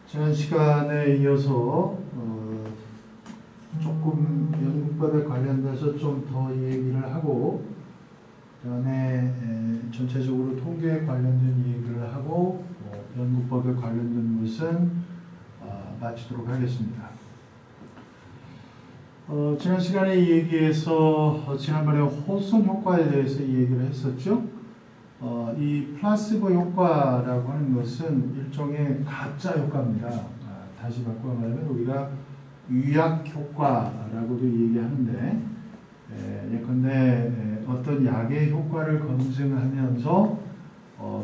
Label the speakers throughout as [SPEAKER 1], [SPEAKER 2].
[SPEAKER 1] 지난 시간에 이어서 조금 연구법에 관련돼서 좀 더 얘기를 하고, 그다음에 전체적으로 통계에 관련된 얘기를 하고, 연구법에 관련된 것은 마치도록 하겠습니다. 지난 시간에 이 얘기에서 지난번에 호손 효과에 대해서 얘기를 했었죠. 이 플라시보 효과라고 하는 것은 일종의 가짜 효과입니다. 다시 바꿔 말하면 우리가 유약 효과라고도 얘기하는데, 예컨대 어떤 약의 효과를 검증하면서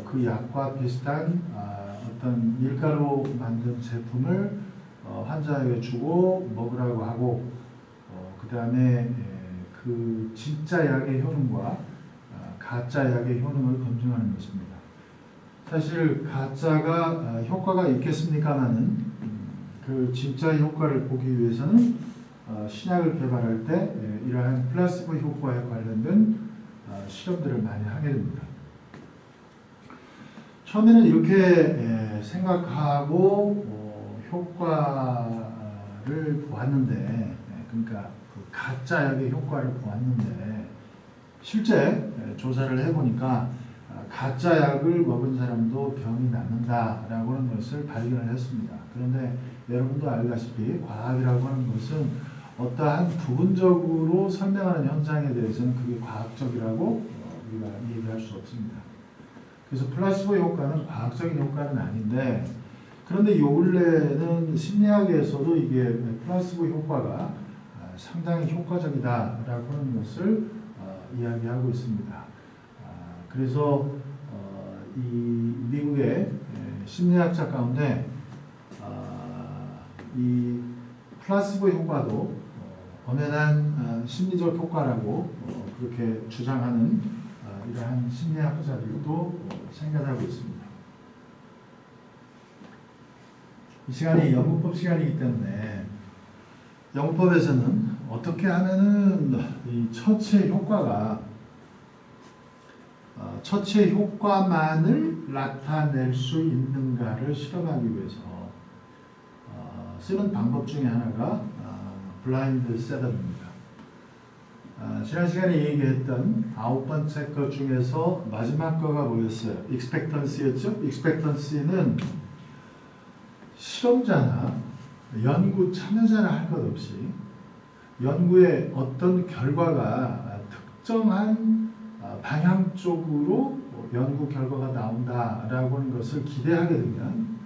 [SPEAKER 1] 그 약과 비슷한 어떤 밀가루 만든 제품을 환자에게 주고 먹으라고 하고, 그 다음에 그 진짜 약의 효능과 가짜 약의 효능을 검증하는 것입니다. 사실 가짜가 효과가 있겠습니까마는 그 진짜 효과를 보기 위해서는 신약을 개발할 때 이러한 플라시보 효과에 관련된 실험들을 많이 하게 됩니다. 처음에는 이렇게 생각하고 효과를 보았는데, 그러니까 그 가짜 약의 효과를 보았는데, 실제 조사를 해보니까 가짜 약을 먹은 사람도 병이 낫는다라고 하는 것을 발견을 했습니다. 그런데 여러분도 알다시피 과학이라고 하는 것은 어떠한 부분적으로 설명하는 현상에 대해서는 그게 과학적이라고 우리가 얘기할 수 없습니다. 그래서 플라시보 효과는 과학적인 효과는 아닌데, 그런데 요 근래는 심리학에서도 이게 플라시보 효과가 상당히 효과적이다라고 하는 것을 이야기하고 있습니다. 그래서 이 미국의 심리학자 가운데 이 플라시보 효과도 엄연한 심리적 효과라고 그렇게 주장하는 이러한 심리학자들도 생겨나고 있습니다. 이 시간이 연구법 시간이기 때문에 연구법에서는 어떻게 하면은 이 처치의 효과가 처치의 효과만을 나타낼 수 있는가를 실험하기 위해서 쓰는 방법 중에 하나가 블라인드 셋업입니다. 지난 시간에 얘기했던 9번째 것 중에서 마지막 거가 뭐였어요? expectancy였죠? expectancy는 실험자나 연구 참여자나 할 것 없이 연구의 어떤 결과가 특정한 방향 쪽으로 연구 결과가 나온다라고 하는 것을 기대하게 되면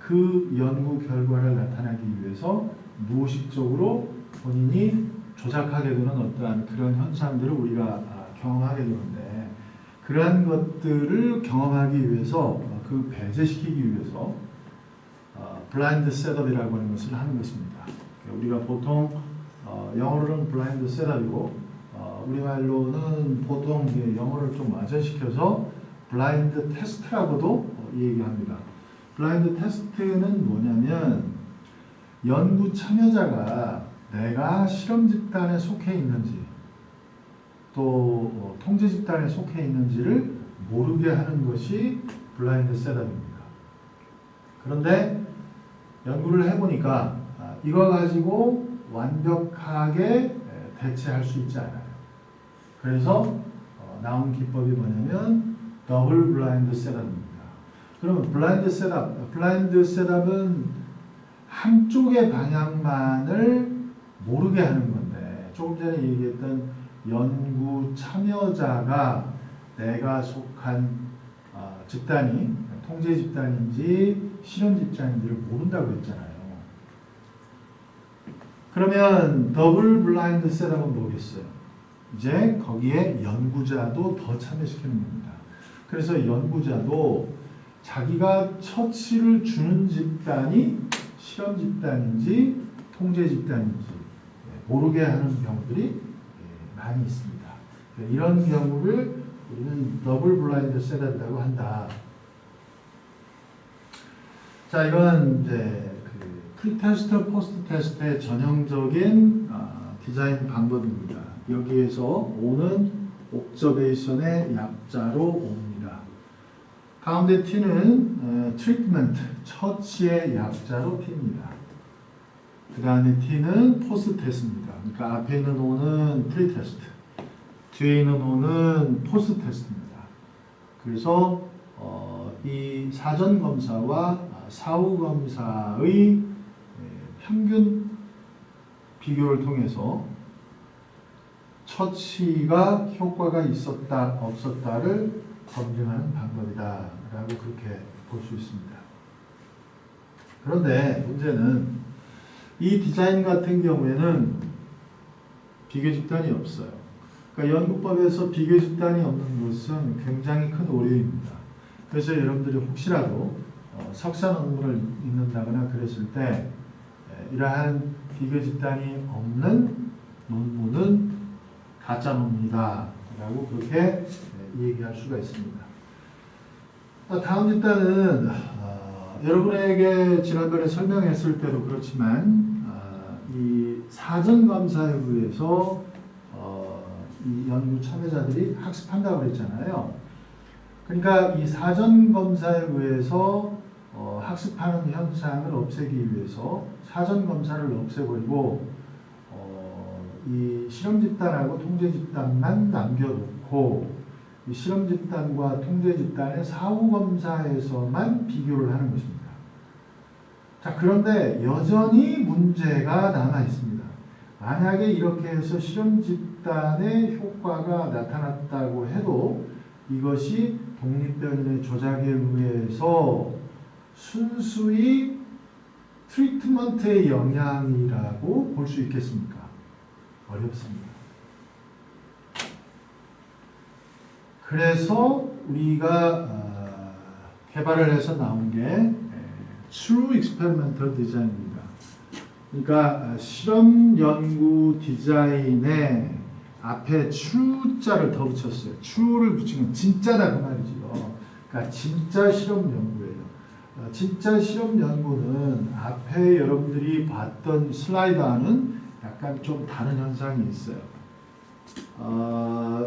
[SPEAKER 1] 그 연구 결과를 나타내기 위해서 무의식적으로 본인이 조작하게 되는 어떠한 그런 현상들을 우리가 경험하게 되는데, 그러한 것들을 경험하기 위해서 그 배제시키기 위해서 블라인드 셋업이라고 하는 것을 하는 것입니다. 우리가 보통 영어로는 블라인드 셋업이고 우리말로는 보통 영어를 좀 완전시켜서 블라인드 테스트라고도 얘기합니다. 블라인드 테스트는 뭐냐면 연구 참여자가 내가 실험 집단에 속해 있는지 또 통제 집단에 속해 있는지를 모르게 하는 것이 블라인드 셋업입니다. 그런데 연구를 해보니까 이거 가지고 완벽하게 대체할 수 있지 않아요. 그래서 나온 기법이 뭐냐면 더블 블라인드 셋업입니다. 그러면 블라인드 셋업은 한쪽의 방향만을 모르게 하는 건데, 조금 전에 얘기했던 연구 참여자가 내가 속한 집단이 통제 집단인지 실험 집단인지를 모른다고 했잖아요. 그러면 더블 블라인드 셋업은 뭐겠어요? 이제 거기에 연구자도 더 참여시키는 겁니다. 그래서 연구자도 자기가 처치를 주는 집단이 실험 집단인지 통제 집단인지 모르게 하는 경우들이 많이 있습니다. 이런 경우를 우리는 더블 블라인드 셋업이라고 한다. 자, 이건 이제 프리테스트, 포스트 테스트의 전형적인 디자인 방법입니다. 여기에서 O는 옵저베이션의 약자로 옵니다. 가운데 T는 treatment, 처치의 약자로 T입니다. 그 다음에 T는 포스트 테스트입니다. 그러니까 앞에 있는 O는 프리 테스트, 뒤에 있는 O는 포스트 테스트입니다. 그래서 이 사전 검사와 사후 검사의 평균 비교를 통해서 처치가 효과가 있었다 없었다를 검증하는 방법이다라고 그렇게 볼 수 있습니다. 그런데 문제는 이 디자인 같은 경우에는 비교 집단이 없어요. 그러니까 연구법에서 비교 집단이 없는 것은 굉장히 큰 오류입니다. 그래서 여러분들이 혹시라도 석사 논문을 읽는다거나 그랬을 때 이러한 비교 집단이 없는 논문은 가짜 논문이다 라고 그렇게 얘기할 수가 있습니다. 다음 집단은 여러분에게 지난번에 설명했을 때도 그렇지만 이 사전 검사에 의해서 이 연구 참여자들이 학습한다고 그랬잖아요. 그러니까 이 사전 검사에 의해서 학습하는 현상을 없애기 위해서 사전 검사를 없애버리고 이 실험 집단하고 통제 집단만 남겨놓고 이 실험 집단과 통제 집단의 사후 검사에서만 비교를 하는 것입니다. 자, 그런데 여전히 문제가 남아 있습니다. 만약에 이렇게 해서 실험 집단의 효과가 나타났다고 해도 이것이 독립변인의 조작에 의해서 순수히 트리트먼트의 영향이라고 볼 수 있겠습니까? 어렵습니다. 그래서 우리가 개발을 해서 나온 게 True Experimental Design입니다. 그러니까 실험 연구 디자인에 앞에 true자를 더 붙였어요. true를 붙이면 진짜다 그 말이죠. 그러니까 진짜 실험 연구예요. 진짜 실험 연구는 앞에 여러분들이 봤던 슬라이드와는 약간 좀 다른 현상이 있어요.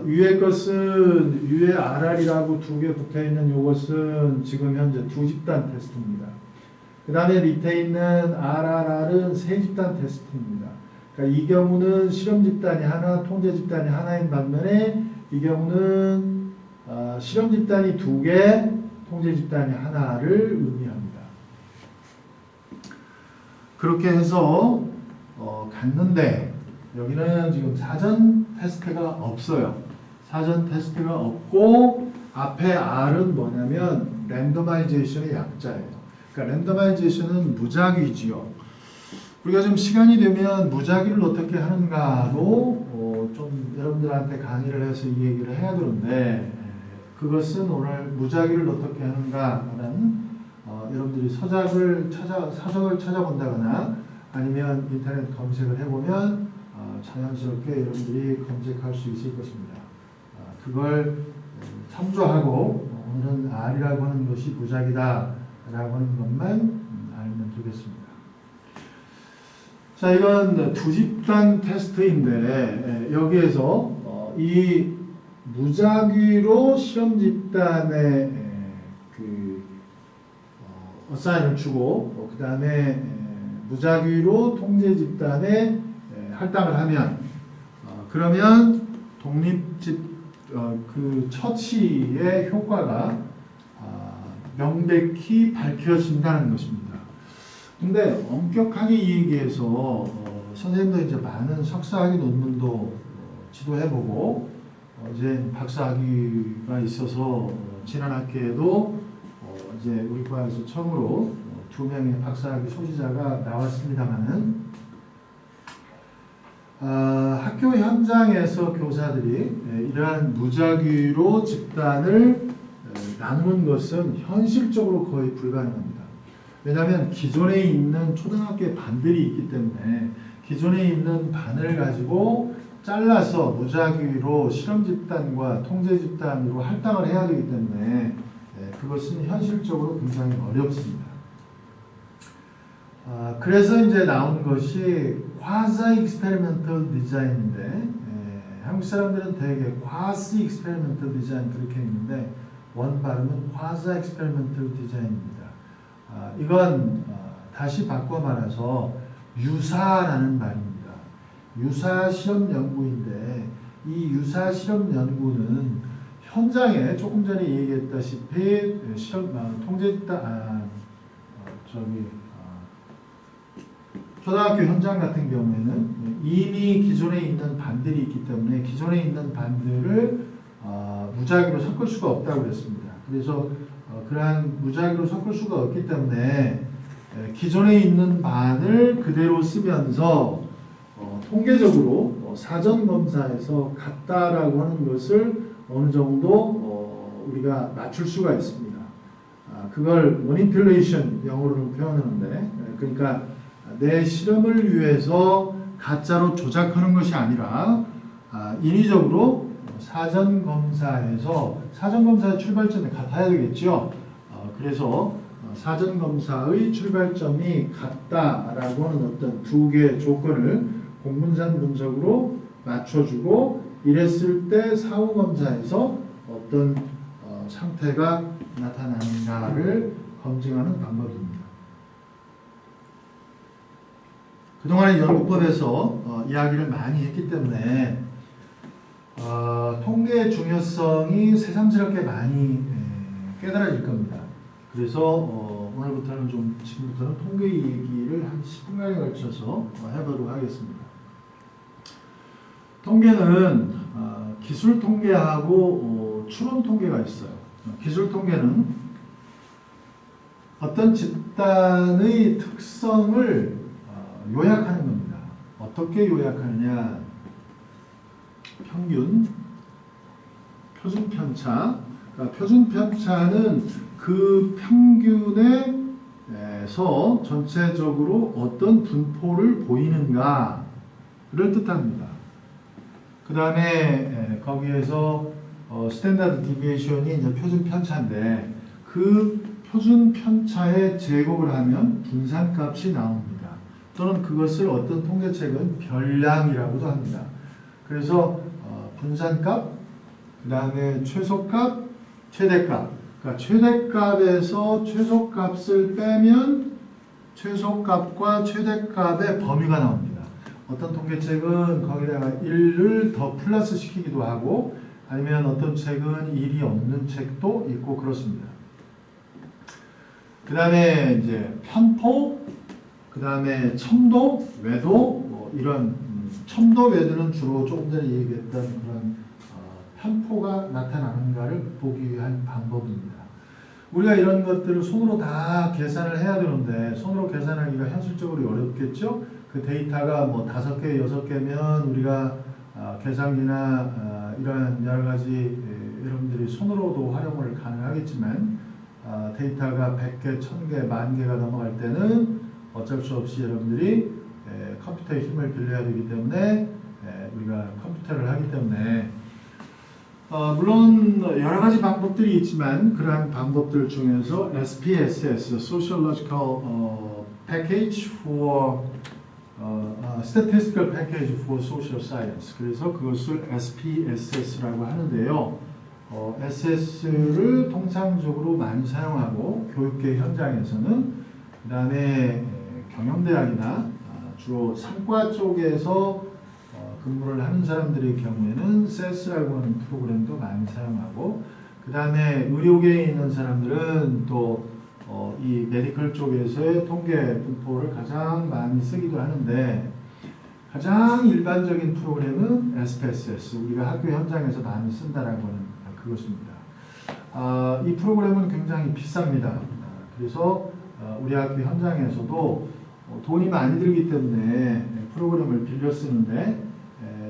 [SPEAKER 1] 위에 것은 위에 RR이라고 두 개 붙어 있는 이것은 지금 현재 두 집단 테스트입니다. 그 다음에 밑에 있는 RRR은 세 집단 테스트입니다. 그러니까 이 경우는 실험 집단이 하나, 통제 집단이 하나인 반면에 이 경우는 실험 집단이 두 개, 통제 집단이 하나를 의미합니다. 그렇게 해서 갔는데 여기는 지금 사전 테스트가 없어요. 사전 테스트가 없고 앞에 R은 뭐냐면 랜더마이제이션의 약자예요. 그러니까 랜더마이제이션은 무작위지요. 우리가 좀 시간이 되면 무작위를 어떻게 하는가로 좀 여러분들한테 강의를 해서 이 얘기를 해야 되는데 그것은 오늘 무작위를 어떻게 하는가라는 여러분들이 사석을 찾아본다거나 아니면 인터넷 검색을 해보면 자연스럽게 여러분들이 검색할 수 있을 것입니다. 그걸 참조하고 오늘은 R이라고 하는 것이 무작위다 라고 하는 것만 알면 되겠습니다. 자, 이건 두 집단 테스트인데 여기에서 이 무작위로 실험 집단에 어사인을 주고 그 다음에 무작위로 통제 집단에 할당을 하면 그러면 그 처치의 효과가 명백히 밝혀진다는 것입니다. 근데 엄격하게 얘기해서 선생님도 이제 많은 석사학위 논문도 지도해보고 이제 박사학위가 있어서 지난 학기에도 이제 우리 과에서 처음으로 2명의 박사학위 소지자가 나왔습니다만은 학교 현장에서 교사들이 이러한 무작위로 집단을 나누는 것은 현실적으로 거의 불가능합니다. 왜냐하면 기존에 있는 초등학교의 반들이 있기 때문에 기존에 있는 반을 가지고 잘라서 무작위로 실험 집단과 통제 집단으로 할당을 해야 되기 때문에 그것은 현실적으로 굉장히 어렵습니다. 그래서 이제 나온 것이 quasi experimental design인데 한국 사람들은 되게 quasi experimental design 그렇게 했는데 원 발음은 quasi experimental design입니다. 이건 다시 바꿔 말해서 유사라는 말입니다. 유사 실험 연구인데 이 유사 실험 연구는 현장에 조금 전에 얘기했다시피 초등학교 현장 같은 경우에는 이미 기존에 있는 반들이 있기 때문에 기존에 있는 반들을 무작위로 섞을 수가 없다고 그랬습니다. 그래서 그러한 무작위로 섞을 수가 없기 때문에 기존에 있는 반을 그대로 쓰면서 통계적으로 사전 검사에서 같다라고 하는 것을 어느 정도 우리가 맞출 수가 있습니다. 그걸 manipulation 영어로는 표현하는데 그러니까 내 실험을 위해서 가짜로 조작하는 것이 아니라 인위적으로 사전 검사의 출발점이 같아야 되겠죠. 그래서 사전 검사의 출발점이 같다라고 하는 어떤 두 개의 조건을 공문산 분석으로 맞춰주고 이랬을 때 사후 검사에서 어떤 상태가 나타나는가를 검증하는 방법입니다. 그동안 연구법에서 이야기를 많이 했기 때문에 통계의 중요성이 새삼스럽게 많이 깨달아질 겁니다. 그래서 오늘부터는 지금부터는 통계 얘기를 한 10분간에 걸쳐서 해보도록 하겠습니다. 통계는 기술 통계하고 추론 통계가 있어요. 기술 통계는 어떤 집단의 특성을 요약하는 겁니다. 어떻게 요약하느냐? 평균, 표준 편차. 그러니까 표준 편차는 그 평균에서 전체적으로 어떤 분포를 보이는가를 뜻합니다. 그 다음에 거기에서 스탠다드 디비에이션이 이제 표준 편차인데 그 표준 편차에 제곱을 하면 분산값이 나옵니다. 또는 그것을 어떤 통계책은 별량이라고도 합니다. 그래서 분산값, 그 다음에 최소값, 최대값. 그러니까 최대값에서 최소값을 빼면 최소값과 최대값의 범위가 나옵니다. 어떤 통계책은 거기다가 1을 더 플러스 시키기도 하고 아니면 어떤 책은 1이 없는 책도 있고 그렇습니다. 그 다음에 이제 편포, 그 다음에 첨도, 외도 이런 첨도, 외도는 주로 조금 전에 얘기했던 그런 편포가 나타나는가를 보기 위한 방법입니다. 우리가 이런 것들을 손으로 다 계산을 해야 되는데 손으로 계산하기가 현실적으로 어렵겠죠? 그 데이터가 뭐 5개, 6개면 우리가 계산기나 이러한 여러 가지 여러분들이 손으로도 활용을 가능하겠지만 데이터가 100개, 1000개, 10,000개가 넘어갈 때는 어쩔 수 없이 여러분들이 컴퓨터의 힘을 빌려야 되기 때문에 우리가 컴퓨터를 하기 때문에 물론 여러 가지 방법들이 있지만 그러한 방법들 중에서 SPSS, Sociological Package for Statistical Package for Social Science. 그래서 그것을 SPSS라고 하는데요. SS를 통상적으로 많이 사용하고 교육계 현장에서는 그 다음에 경영대학이나 주로 상과 쪽에서 근무를 하는 사람들의 경우에는 SES라고 하는 프로그램도 많이 사용하고 그 다음에 의료계에 있는 사람들은 또 이 메디컬 쪽에서의 통계 분포를 가장 많이 쓰기도 하는데 가장 일반적인 프로그램은 SPSS, 우리가 학교 현장에서 많이 쓴다라고 하는 그것입니다. 이 프로그램은 굉장히 비쌉니다. 그래서 우리 학교 현장에서도 돈이 많이 들기 때문에 프로그램을 빌려 쓰는데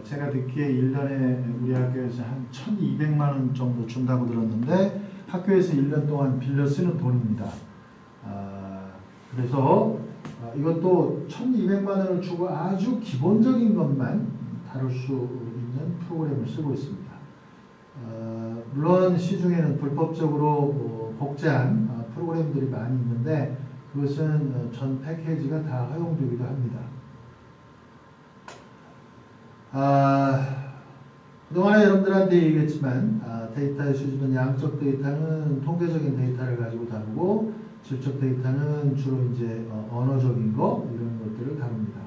[SPEAKER 1] 제가 듣기에 1년에 우리 학교에서 한 1,200만 원 정도 준다고 들었는데 학교에서 1년 동안 빌려 쓰는 돈입니다. 그래서 이것도 1,200만 원을 주고 아주 기본적인 것만 다룰 수 있는 프로그램을 쓰고 있습니다. 물론 시중에는 불법적으로 복제한 프로그램들이 많이 있는데 그것은 전 패키지가 다 허용되기도 합니다. 그동안에 여러분들한테 얘기했지만 데이터의 수집은 양적 데이터는 통계적인 데이터를 가지고 다루고 질적 데이터는 주로 이제 언어적인 거 이런 것들을 다룹니다.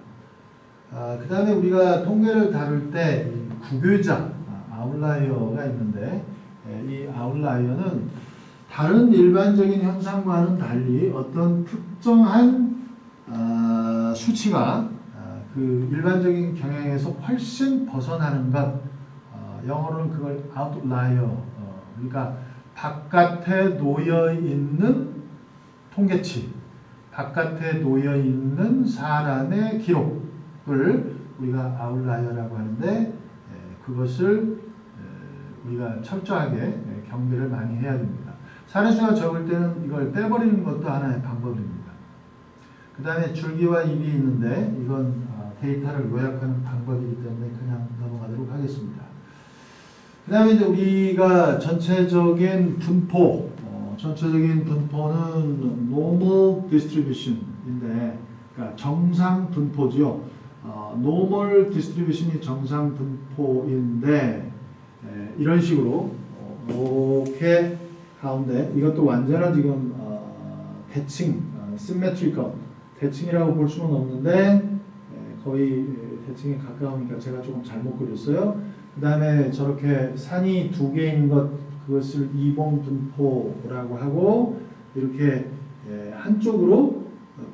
[SPEAKER 1] 그 다음에 우리가 통계를 다룰 때 구별자 아웃라이어가 있는데 이 아웃라이어는 다른 일반적인 현상과는 달리 어떤 특정한 수치가 그 일반적인 경향에서 훨씬 벗어나는 것, 영어로는 그걸 outlier, 그러니까 바깥에 놓여 있는 통계치, 바깥에 놓여 있는 사람의 기록을 우리가 아웃라이어라고 하는데 그것을 우리가 철저하게 경계를 많이 해야 됩니다. 사례수가 적을 때는 이걸 빼버리는 것도 하나의 방법입니다. 그 다음에 줄기와 입이 있는데 이건 데이터를 요약하는 방법이기 때문에 그냥 넘어가도록 하겠습니다. 그 다음에 이제 우리가 전체적인 분포는 normal distribution인데, 그러니까 정상 분포죠. normal distribution이 정상 분포인데, 이런 식으로 이렇게 가운데 이것도 완전한 지금 대칭, symmetrical 대칭이라고 볼 수는 없는데 거의 대칭에 가까우니까 제가 조금 잘못 그렸어요. 그 다음에 저렇게 산이 두 개인 것, 그것을 이봉 분포라고 하고, 이렇게 한쪽으로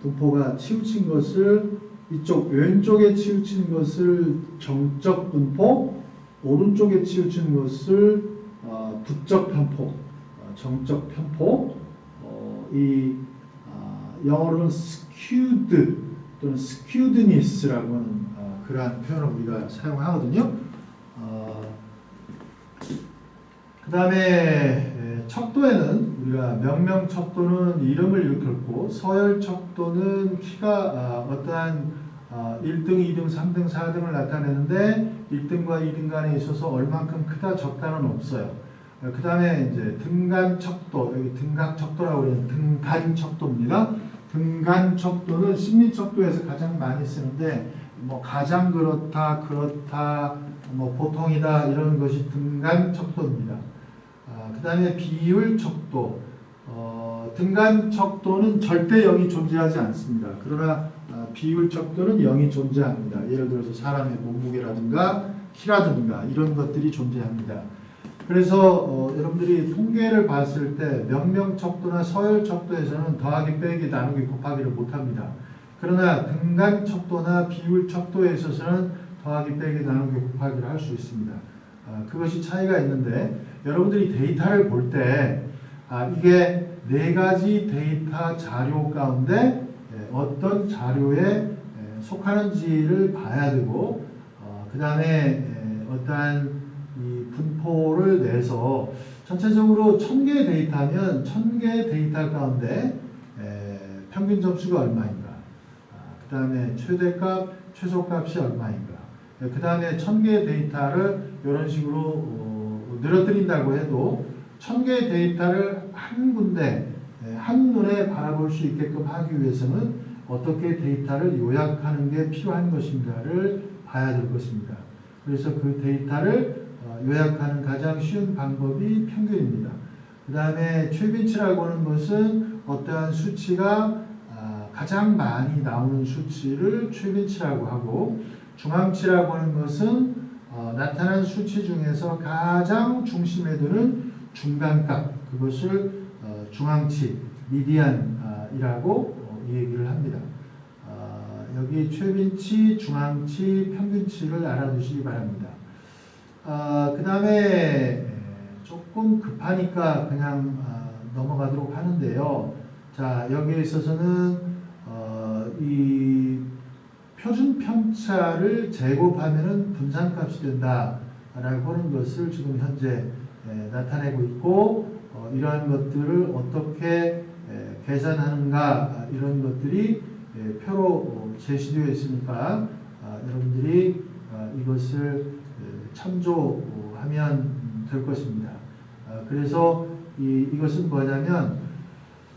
[SPEAKER 1] 분포가 치우친 것을, 이쪽 왼쪽에 치우친 것을 정적 분포, 오른쪽에 치우친 것을 부적 편포, 정적 편포, 영어로는 skewed 또는 skewedness라고 하는 그러한 표현을 우리가 사용하거든요. 그 다음에 척도에는 우리가 명명척도는 이름을 일컫고, 서열척도는 키가 어떠한 1등, 2등, 3등, 4등을 나타내는데 1등과 2등 간에 있어서 얼만큼 크다 적다는 없어요. 그 다음에 이제 등간척도, 여기 등각척도라고 하는 등간척도입니다. 등간척도는 심리척도에서 가장 많이 쓰는데, 뭐 가장 그렇다, 뭐 보통이다 이런 것이 등간척도입니다. 그 다음에 비율척도, 등간척도는 절대 0이 존재하지 않습니다. 그러나 비율척도는 0이 존재합니다. 예를 들어서 사람의 몸무게라든가 키라든가 이런 것들이 존재합니다. 그래서 여러분들이 통계를 봤을 때 명명척도나 서열척도에서는 더하기, 빼기, 나누기, 곱하기를 못합니다. 그러나 등간척도나 비율척도에 있어서는 더하기, 빼기, 나누기, 곱하기를 할 수 있습니다. 그것이 차이가 있는데, 여러분들이 데이터를 볼 때 이게 네 가지 데이터 자료 가운데 어떤 자료에 속하는지를 봐야 되고, 그 다음에 어떠한 이 분포를 내서 전체적으로 1000개의 데이터면 1000개의 데이터 가운데 평균 점수가 얼마인가, 그 다음에 최대값, 최소값이 얼마인가, 그 다음에 1000개의 데이터를 이런 식으로 늘어뜨린다고 해도 1000개의 데이터를 한 군데 한눈에 바라볼 수 있게끔 하기 위해서는 어떻게 데이터를 요약하는 게 필요한 것인가를 봐야 될 것입니다. 그래서 그 데이터를 요약하는 가장 쉬운 방법이 평균입니다. 그 다음에 최빈치라고 하는 것은 어떠한 수치가 가장 많이 나오는 수치를 최빈치라고 하고, 중앙치라고 하는 것은 나타난 수치 중에서 가장 중심에 두는 중간값, 그것을 중앙치, 미디안이라고 얘기를 합니다. 여기 최빈치, 중앙치, 평균치를 알아두시기 바랍니다. 그 다음에 조금 급하니까 그냥 넘어가도록 하는데요. 자, 여기에 있어서는 이 표준 편차를 제곱하면은 분산값이 된다라고 하는 것을 지금 현재 나타내고 있고, 이러한 것들을 어떻게 계산하는가, 이런 것들이 표로 제시되어 있으니까 여러분들이 이것을 참조하면 될 것입니다. 그래서 이것은 뭐냐면,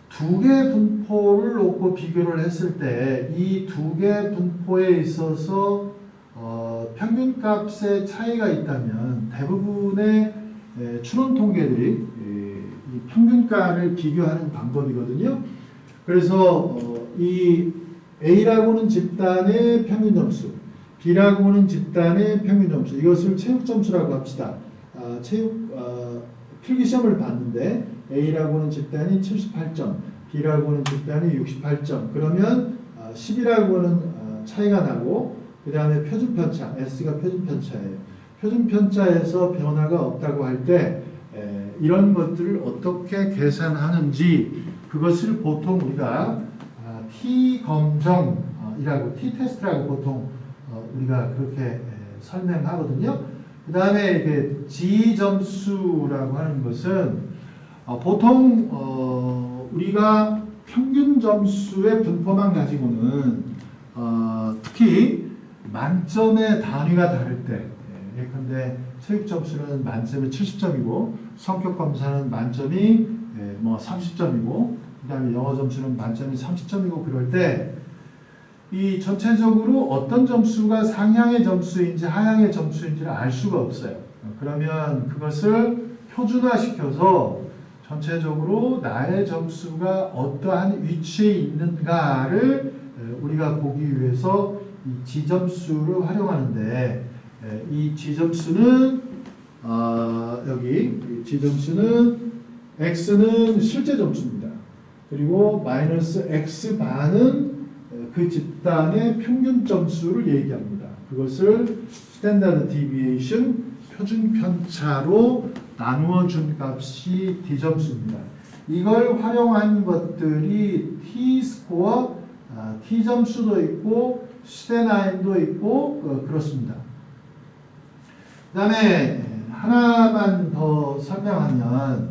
[SPEAKER 1] 두 개 분포를 놓고 비교를 했을 때 이 두 개 분포에 있어서 평균값의 차이가 있다면 대부분의 추론 통계들이 이 평균가를 비교하는 방법이거든요. 그래서 이 A라고는 집단의 평균 점수, B라고는 집단의 평균 점수, 이것을 체육 점수라고 합시다. 필기 시험을 봤는데 A라고는 집단이 78점, B라고는 집단이 68점. 그러면 10이라고는 차이가 나고 그 다음에 표준편차, S가 표준편차예요. 표준편차에서 변화가 없다고 할 때 이런 것들을 어떻게 계산하는지 그것을 보통 우리가 T-검정이라고 T-테스트라고 보통 우리가 그렇게 설명하거든요. 그 다음에 G-점수라고 하는 것은 보통 우리가 평균 점수의 분포만 가지고는 특히 만점의 단위가 다를 때 예컨대 체육 점수는 만점에 70점이고 성격 검사는 만점이 30점이고 그 다음에 영어 점수는 만점이 30점이고 그럴 때 이 전체적으로 어떤 점수가 상향의 점수인지 하향의 점수인지를 알 수가 없어요. 그러면 그것을 표준화시켜서 전체적으로 나의 점수가 어떠한 위치에 있는가를 우리가 보기 위해서 이 지점수를 활용하는데 이 지점수는 여기 지점수는 x는 실제 점수입니다. 그리고 마이너스 x반은 그 집단의 평균 점수를 얘기합니다. 그것을 스탠다드 디비에이션 표준 편차로 나누어 준 값이 D점수입니다. 이걸 활용한 것들이 T-스코어, T점수도 있고 스테나인도 있고 그렇습니다. 그 다음에 하나만 더 설명하면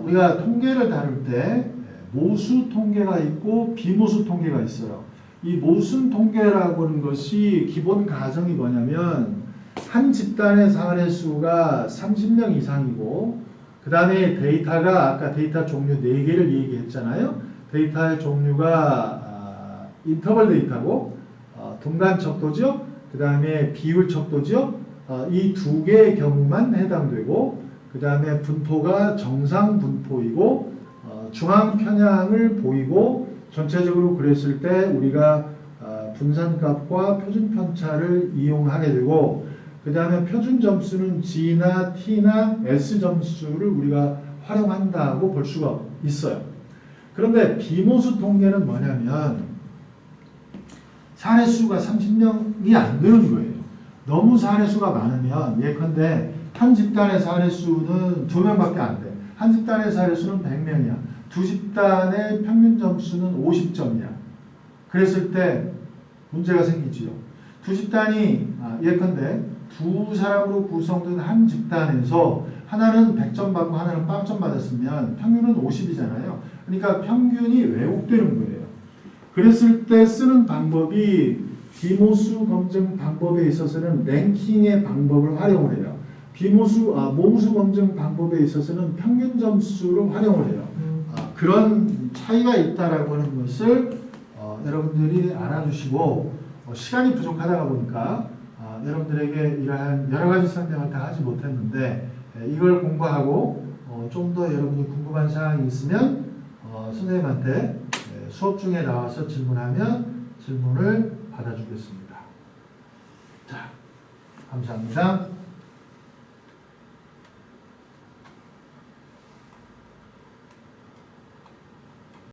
[SPEAKER 1] 우리가 통계를 다룰 때 모수 통계가 있고 비모수 통계가 있어요. 이 모순 통계라고 하는 것이 기본 가정이 뭐냐면 한 집단의 사례 수가 30명 이상이고 그 다음에 데이터가 아까 데이터 종류 4개를 얘기했잖아요. 데이터의 종류가 인터벌 데이터고 분간 척도죠. 그 다음에 비율 척도죠. 이 2개의 경우만 해당되고 그 다음에 분포가 정상 분포이고 중앙 편향을 보이고 전체적으로 그랬을 때 우리가 분산값과 표준 편차를 이용하게 되고 그 다음에 표준 점수는 G나 T나 S 점수를 우리가 활용한다고 볼 수가 있어요. 그런데 비모수 통계는 뭐냐면 사례수가 30명이 안 되는 거예요. 너무 사례수가 많으면 예컨대 한 집단의 사례수는 2명밖에 안 돼. 한 집단의 사례수는 100명이야. 두 집단의 평균 점수는 50점이야. 그랬을 때 문제가 생기지요. 두 집단이 예컨대 두 사람으로 구성된 한 집단에서 하나는 100점 받고 하나는 0점 받았으면 평균은 50이잖아요. 그러니까 평균이 왜곡되는 거예요. 그랬을 때 쓰는 방법이 비모수 검증 방법에 있어서는 랭킹의 방법을 활용을 해요. 모수 검증 방법에 있어서는 평균 점수를 활용을 해요. 그런 차이가 있다라고 하는 것을 여러분들이 알아두시고 시간이 부족하다 보니까 여러분들에게 이러한 여러 가지 설명을 다 하지 못했는데 이걸 공부하고 좀 더 여러분이 궁금한 사항이 있으면 선생님한테 수업 중에 나와서 질문하면 질문을 받아주겠습니다. 자, 감사합니다.